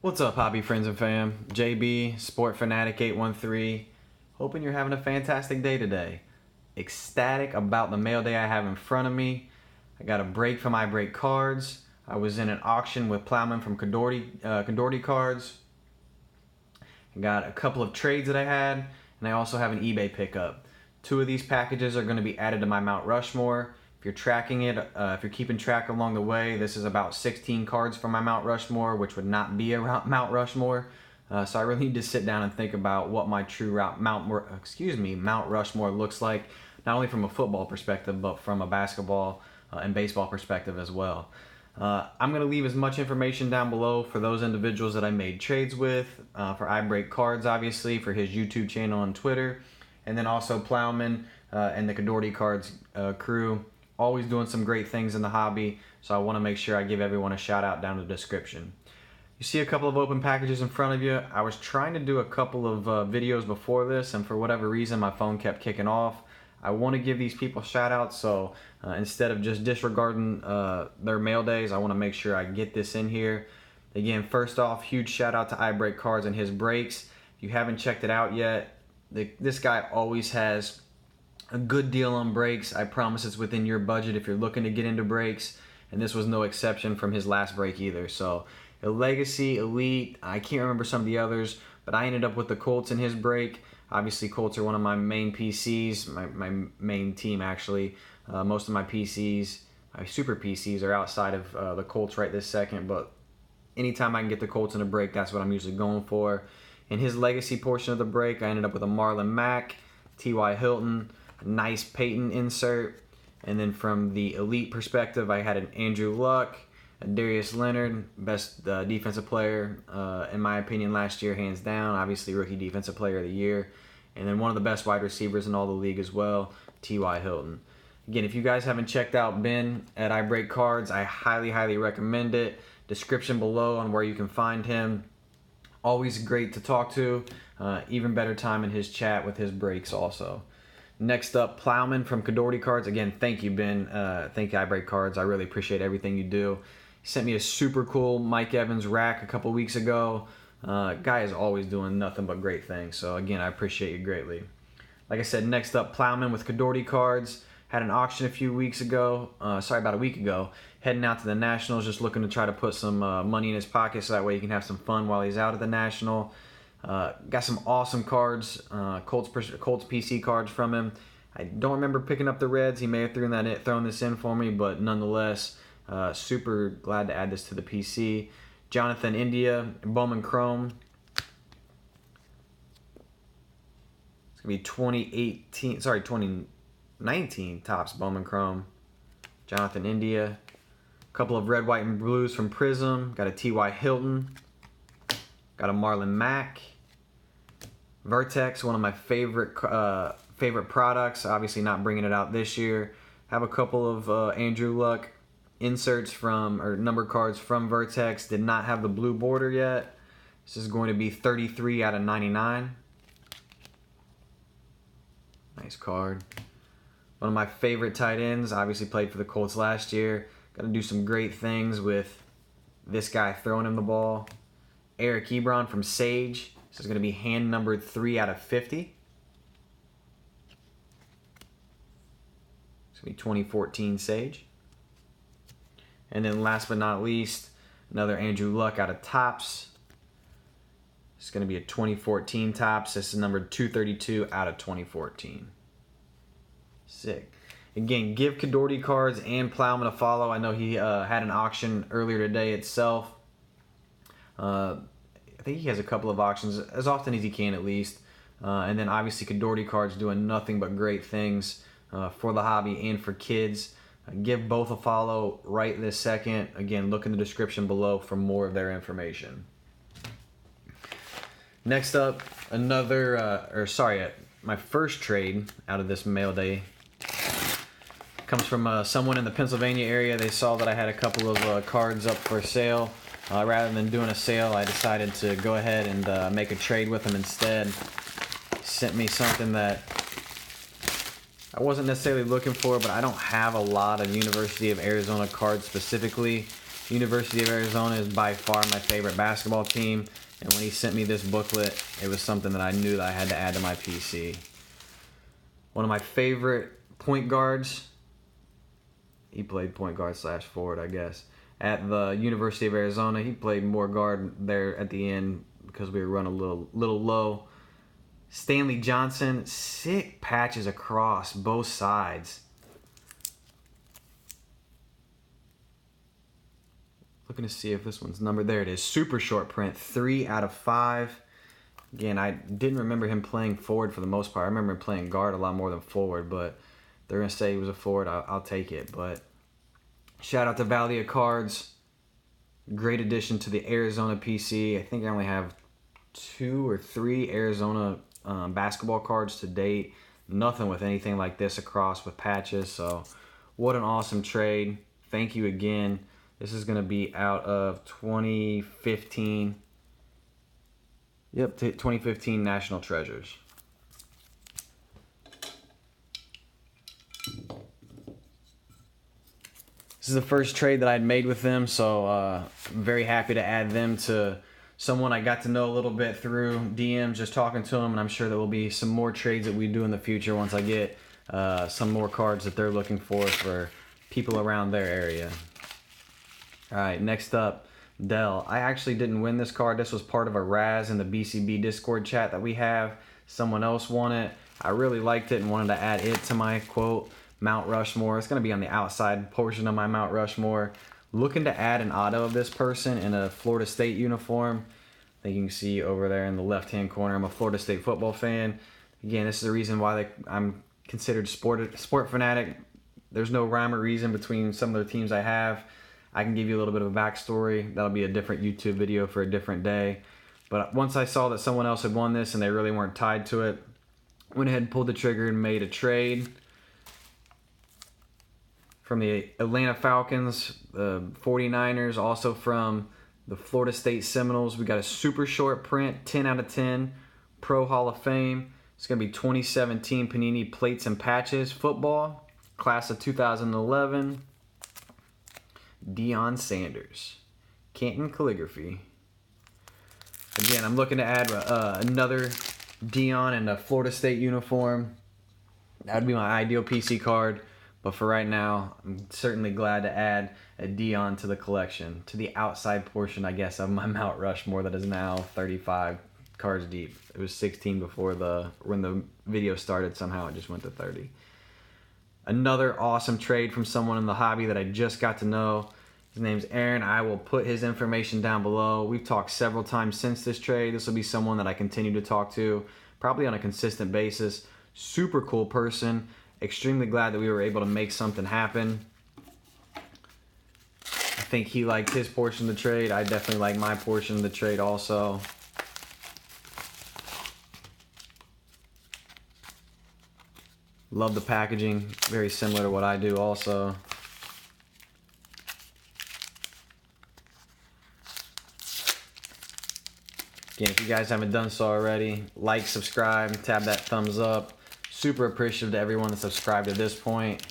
What's up, hobby friends and fam? JB, Sport Fanatic 813. Hoping you're having a fantastic day today. Ecstatic about the mail day I have in front of me. I got a break from iBreak Cards. I was in an auction with Plowman from Condorty Cards. I got a couple of trades that I had, and I also have an eBay pickup. Two of these packages are going to be added to my Mount Rushmore. If you're tracking it, if you're keeping track along the way, this is about 16 cards from my Mount Rushmore, which would not be a Mount Rushmore. So I really need to sit down and think about what my true Mount Rushmore looks like, not only from a football perspective, but from a basketball and baseball perspective as well. I'm going to leave as much information down below for those individuals that I made trades with, for iBreak Cards, obviously, for his YouTube channel and Twitter, and then also Plowman and the Condorty Cards crew. Always doing some great things in the hobby, so I want to make sure I give everyone a shout out down in the description. You see a couple of open packages in front of you. I was trying to do a couple of videos before this, and for whatever reason my phone kept kicking off. I want to give these people shout outs, so instead of just disregarding their mail days, I want to make sure I get this in here. Again, first off, huge shout out to iBreak Cards and his breaks. If you haven't checked it out yet, this guy always has a good deal on breaks. I promise it's within your budget if you're looking to get into breaks, and this was no exception from his last break either. So a Legacy, Elite, I can't remember some of the others, but I ended up with the Colts in his break. Obviously Colts are one of my main PCs, my main team actually. Most of my PCs, my super PCs, are outside of the Colts right this second, but anytime I can get the Colts in a break, that's what I'm usually going for. In his Legacy portion of the break, I ended up with a Marlon Mack, T.Y. Hilton, nice Peyton insert, and then from the Elite perspective, I had an Andrew Luck, a Darius Leonard, best defensive player in my opinion last year, hands down, obviously rookie defensive player of the year, and then one of the best wide receivers in all the league as well, T.Y. Hilton. Again, if you guys haven't checked out Ben at iBreak Cards, I highly recommend it. Description below on where you can find him. Always great to talk to. Even better time in his chat with his breaks also. Next up, Plowman from Condorty Cards. Again, thank you, Ben. Thank you, iBreak Cards. I really appreciate everything you do. He sent me a super cool Mike Evans rack a couple weeks ago. Guy is always doing nothing but great things. So again, I appreciate you greatly. Like I said, next up, Plowman with Condorty Cards. Had an auction a few weeks ago. About a week ago. Heading out to the Nationals, just looking to try to put some money in his pocket so that way he can have some fun while he's out at the National. Got some awesome cards, Colts PC cards from him. I don't remember picking up the Reds. He may have thrown this in for me, but nonetheless, super glad to add this to the PC. Jonathan India, Bowman Chrome. It's gonna be 2019 Topps Bowman Chrome. Jonathan India. A couple of red, white, and blues from Prism. Got a T.Y. Hilton. Got a Marlon Mack. Vertex, one of my favorite products. Obviously not bringing it out this year. Have a couple of Andrew Luck inserts number cards from Vertex. Did not have the blue border yet. This is going to be 33 out of 99. Nice card. One of my favorite tight ends. Obviously played for the Colts last year. Got to do some great things with this guy throwing him the ball. Eric Ebron from Sage. This is going to be hand numbered 3 out of 50. It's going to be 2014 Sage. And then last but not least, another Andrew Luck out of Topps. It's going to be a 2014 Topps. This is numbered 232 out of 2014. Sick. Again, give Condorty Cards and Plowman a follow. I know he had an auction earlier today itself. I think he has a couple of auctions, as often as he can at least. And then obviously Condorty Cards doing nothing but great things for the hobby and for kids. Give both a follow right this second. Again, look in the description below for more of their information. Next up, my first trade out of this mail day comes from someone in the Pennsylvania area. They saw that I had a couple of cards up for sale. Rather than doing a sale, I decided to go ahead and make a trade with them instead. He sent me something that I wasn't necessarily looking for, but I don't have a lot of University of Arizona cards specifically. University of Arizona is by far my favorite basketball team, and when he sent me this booklet, it was something that I knew that I had to add to my PC. One of my favorite point guards, he played point guard / forward, I guess, at the University of Arizona. He played more guard there at the end because we were running a little low. Stanley Johnson, sick patches across both sides. Looking to see if this one's numbered. There it is. Super short print. 3 out of 5. Again, I didn't remember him playing forward for the most part. I remember him playing guard a lot more than forward, but they're going to say he was a forward. I'll take it. But shout out to Valley of Cards. Great addition to the Arizona PC. I think I only have 2 or 3 Arizona basketball cards to date. Nothing with anything like this across with patches. So what an awesome trade. Thank you again. This is going to be out of 2015. Yep, 2015 National Treasures. This is the first trade that I'd made with them, so I'm very happy to add them to someone I got to know a little bit through DMs, just talking to them, and I'm sure there will be some more trades that we do in the future once I get some more cards that they're looking for people around their area. All right, next up, Dell. I actually didn't win this card. This was part of a Raz in the BCB Discord chat that we have. Someone else won it. I really liked it and wanted to add it to my, quote, Mount Rushmore. It's going to be on the outside portion of my Mount Rushmore. Looking to add an auto of this person in a Florida State uniform. I think you can see over there in the left-hand corner, I'm a Florida State football fan. Again, this is the reason why I'm considered sport fanatic. There's no rhyme or reason between some of the teams I have. I can give you a little bit of a backstory. That'll be a different YouTube video for a different day. But once I saw that someone else had won this and they really weren't tied to it, went ahead and pulled the trigger and made a trade. From the Atlanta Falcons, the 49ers, also from the Florida State Seminoles, we got a super short print, 10 out of 10, Pro Hall of Fame. It's going to be 2017 Panini Plates and Patches football, class of 2011. Deion Sanders, Canton Calligraphy. Again, I'm looking to add another Deion in a Florida State uniform. That would be my ideal PC card. But for right now, I'm certainly glad to add a Deion to the collection, to the outside portion, I guess, of my Mount Rushmore that is now 35 cards deep. It was 16 before when the video started. Somehow it just went to 30. Another awesome trade from someone in the hobby that I just got to know. His name's Aaron. I will put his information down below. We've talked several times since this trade. This will be someone that I continue to talk to, probably on a consistent basis. Super cool person. Extremely glad that we were able to make something happen. I think he liked his portion of the trade. I definitely like my portion of the trade also. Love the packaging. Very similar to what I do also. Again, if you guys haven't done so already, like, subscribe, tab that thumbs up. Super appreciative to everyone that subscribed at this point.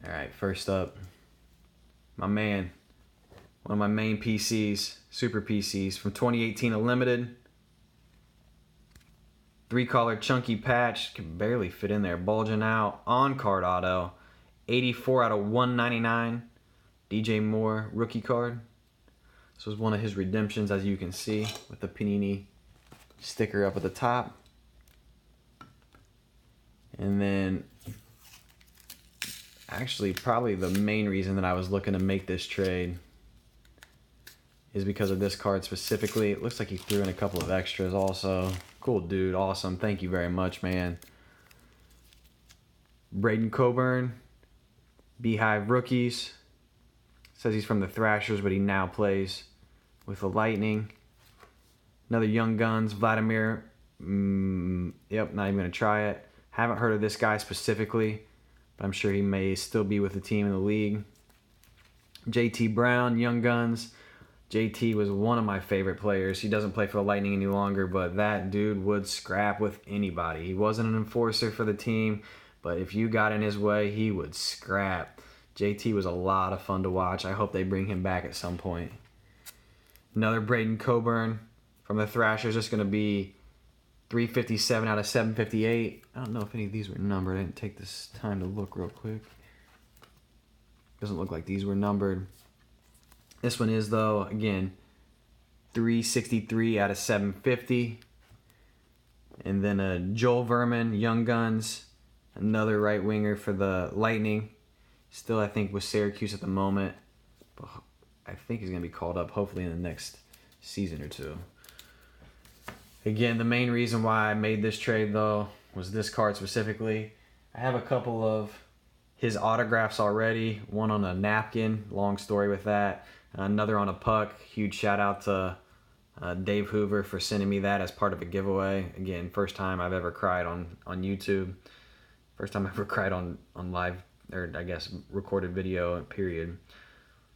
All right, first up, my man, one of my main PCs, super PCs from 2018 Unlimited. 3-color chunky patch, can barely fit in there, bulging out, on-card auto, 84 out of 199, DJ Moore rookie card. This was one of his redemptions, as you can see, with the Panini sticker up at the top. And then, actually, probably the main reason that I was looking to make this trade is because of this card specifically. It looks like he threw in a couple of extras also. Cool dude, awesome. Thank you very much, man. Braden Coburn, Beehive Rookies. Says he's from the Thrashers, but he now plays with the Lightning. Another Young Guns, Vladimir. Yep, not even going to try it. Haven't heard of this guy specifically, but I'm sure he may still be with the team in the league. JT Brown, Young Guns. JT was one of my favorite players. He doesn't play for the Lightning any longer, but that dude would scrap with anybody. He wasn't an enforcer for the team, but if you got in his way, he would scrap. JT was a lot of fun to watch. I hope they bring him back at some point. Another Braden Coburn from the Thrashers. Just going to be 357 out of 758. I don't know if any of these were numbered. I didn't take this time to look real quick. Doesn't look like these were numbered. This one is, though. Again, 363 out of 750. And then Joel Vermin, Young Guns. Another right winger for the Lightning. Still, I think, with Syracuse at the moment. But I think he's going to be called up hopefully in the next season or two. Again, the main reason why I made this trade, though, was this card specifically. I have a couple of his autographs already. One on a napkin, long story with that. Another on a puck. Huge shout out to Dave Hoover for sending me that as part of a giveaway. Again, first time I've ever cried on YouTube. First time I ever cried on live, or I guess recorded video, period.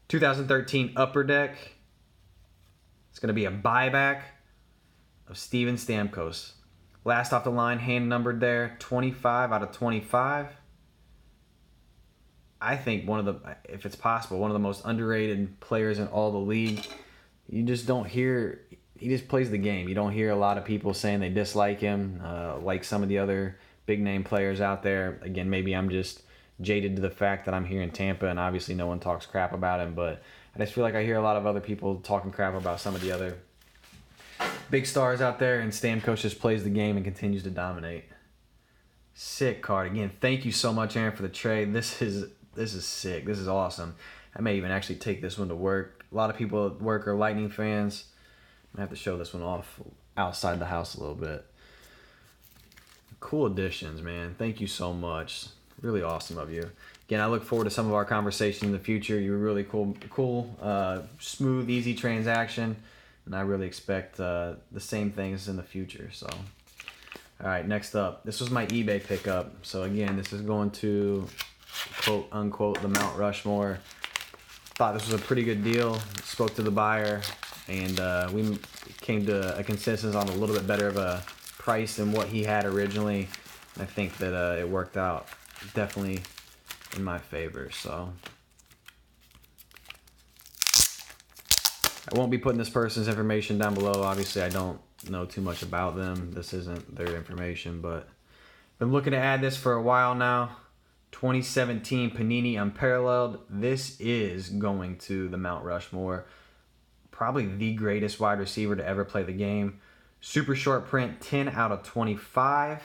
2013 Upper Deck. It's going to be a buyback of Steven Stamkos. Last off the line, hand numbered there, 25 out of 25. I think if it's possible, one of the most underrated players in all the league. You just don't hear, he just plays the game. You don't hear a lot of people saying they dislike him, like some of the other big name players out there. Again, maybe I'm just jaded to the fact that I'm here in Tampa and obviously no one talks crap about him, but I just feel like I hear a lot of other people talking crap about some of the other big stars out there, and Stamkos just plays the game and continues to dominate. Sick card. Again, thank you so much, Aaron, for the trade. This is sick. This is awesome. I may even actually take this one to work. A lot of people at work are Lightning fans. I'm going to have to show this one off outside the house a little bit. Cool additions, man. Thank you so much. Really awesome of you. Again, I look forward to some of our conversation in the future. You're really cool, smooth, easy transaction. And I really expect the same things in the future. So, all right, next up. This was my eBay pickup. So, again, this is going to, quote, unquote, the Mount Rushmore. Thought this was a pretty good deal. Spoke to the buyer, and we came to a consensus on a little bit better of a price than what he had originally. I think that it worked out definitely in my favor. So I won't be putting this person's information down below. Obviously, I don't know too much about them. This isn't their information, but been looking to add this for a while now. 2017 Panini Unparalleled. This is going to the Mount Rushmore. Probably the greatest wide receiver to ever play the game. Super short print, 10 out of 25.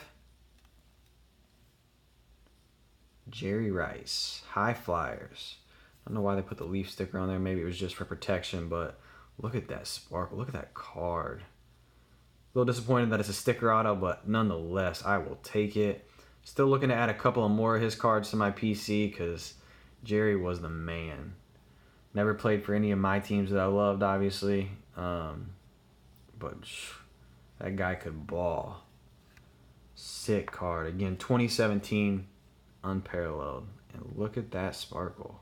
Jerry Rice, High Flyers. I don't know why they put the Leaf sticker on there. Maybe it was just for protection, but look at that sparkle. Look at that card. A little disappointed that it's a sticker auto, but nonetheless, I will take it. Still looking to add a couple of more of his cards to my PC because Jerry was the man. Never played for any of my teams that I loved, obviously. But that guy could ball. Sick card. Again, 2017 Unparalleled. And look at that sparkle.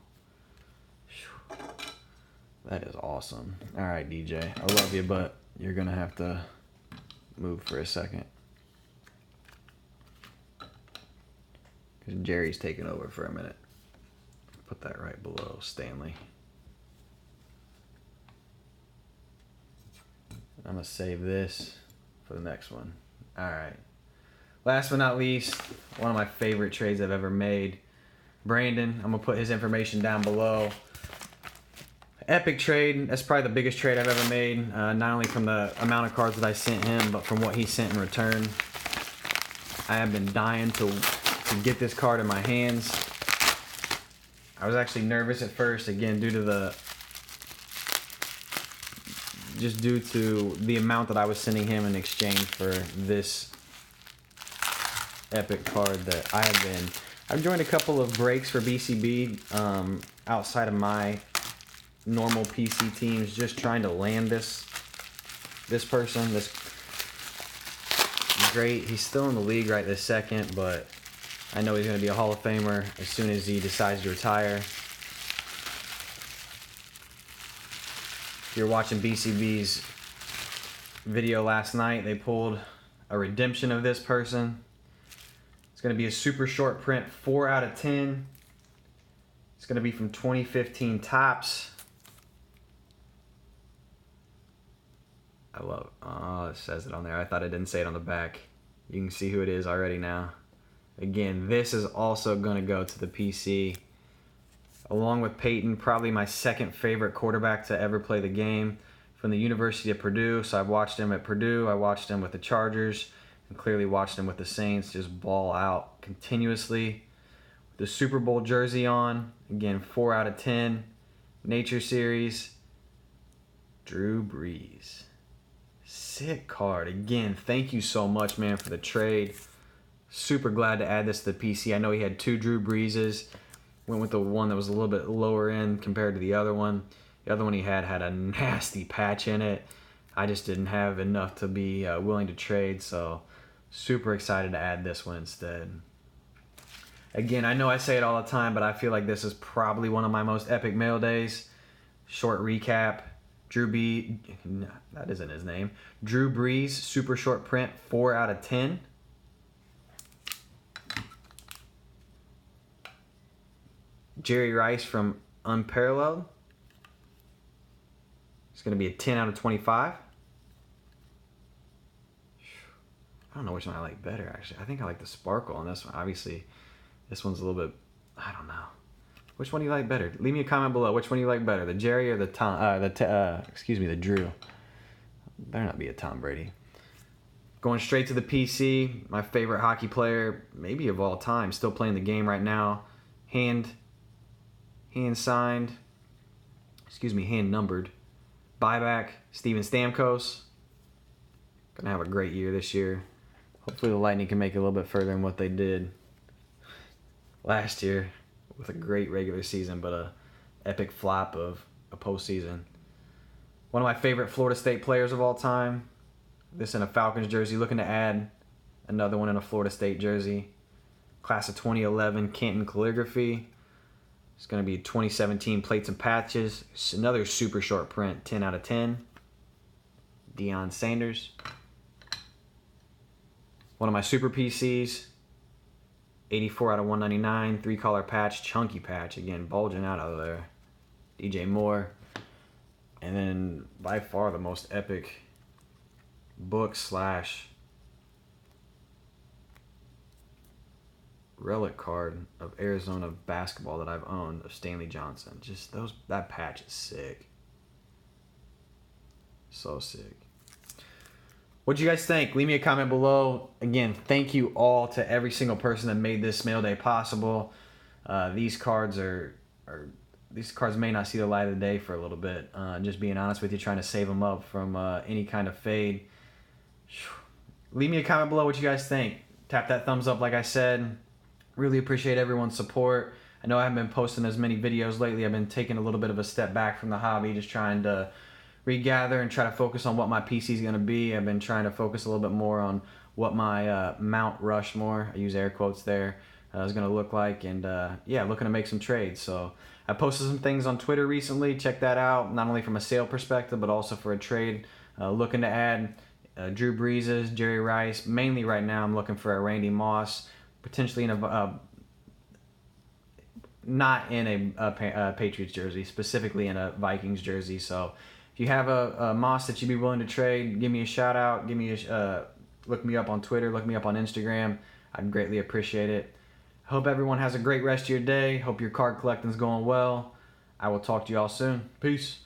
That is awesome. All right, DJ. I love you, but you're going to have to move for a second. Because Jerry's taking over for a minute. Put that right below Stanley. I'm going to save this for the next one. All right. Last but not least, one of my favorite trades I've ever made. Brandon, I'm going to put his information down below. Epic trade. That's probably the biggest trade I've ever made. Not only from the amount of cards that I sent him, but from what he sent in return. I have been dying to get this card in my hands. I was actually nervous at first, again, due to the amount that I was sending him in exchange for this epic card that I've joined a couple of breaks for BCB outside of my normal PC teams, just trying to land this person. This great. He's still in the league right this second, but I know he's going to be a Hall of Famer as soon as he decides to retire. If you're watching BCB's video last night, they pulled a redemption of this person. It's going to be a super short print, 4 out of 10. It's going to be from 2015 Topps. I love, oh, it says it on there. I thought it didn't say it on the back. You can see who it is already now. Again, this is also going to go to the PC. Along with Peyton, probably my second favorite quarterback to ever play the game from the University of Purdue. So I've watched him at Purdue. I watched him with the Chargers and clearly watched him with the Saints just ball out continuously. With the Super Bowl jersey on. Again, 4 out of 10. Nature Series. Drew Brees. Sick card. Again, thank you so much, man, for the trade. Super glad to add this to the PC. I know he had 2 Drew Breeses. Went with the one that was a little bit lower end compared to the other one. The other one he had a nasty patch in it. I just didn't have enough to be willing to trade, so super excited to add this one instead. Again, I know I say it all the time, but I feel like this is probably one of my most epic mail days. Short recap. That isn't his name. Drew Brees, super short print, 4 out of 10. Jerry Rice from Unparalleled. It's going to be a 10 out of 25. I don't know which one I like better, actually. I think I like the sparkle on this one. Obviously, this one's a little bit, I don't know. Which one do you like better? Leave me a comment below. Which one do you like better, the Jerry or the the Drew? Better not be a Tom Brady. Going straight to the PC, my favorite hockey player, maybe of all time, still playing the game right now. Hand signed, hand numbered. Buyback, Steven Stamkos. Gonna have a great year this year. Hopefully the Lightning can make it a little bit further than what they did last year with a great regular season, but a epic flop of a postseason. One of my favorite Florida State players of all time. This in a Falcons jersey. Looking to add another one in a Florida State jersey. Class of 2011 Canton Calligraphy. It's going to be 2017 Plates and Patches. It's another super short print, 10 out of 10. Deion Sanders. One of my super PCs. 84 out of 199. 3-color patch, chunky patch. Again, bulging out of there. DJ Moore. And then by far the most epic book / relic card of Arizona basketball that I've owned of Stanley Johnson. Just that patch is sick. So sick. What do you guys think? Leave me a comment below. Again, thank you all to every single person that made this mail day possible. These cards may not see the light of the day for a little bit. Just being honest with you, trying to save them up from any kind of fade. Leave me a comment below what you guys think. Tap that thumbs up like I said. Really appreciate everyone's support. I know I haven't been posting as many videos lately. I've been taking a little bit of a step back from the hobby, just trying to regather and try to focus on what my PC is going to be. I've been trying to focus a little bit more on what my Mount Rushmore, I use air quotes there, is going to look like. And yeah, looking to make some trades. So I posted some things on Twitter recently. Check that out, not only from a sale perspective, but also for a trade. Looking to add Drew Brees, Jerry Rice. Mainly right now I'm looking for a Randy Moss, potentially in a not in a Patriots jersey, specifically in a Vikings jersey. So if you have a Moss that you'd be willing to trade, give me a shout out. Look me up on Twitter, look me up on Instagram. I'd greatly appreciate it. Hope everyone has a great rest of your day. Hope your card collecting's going well. I will talk to you all soon. Peace.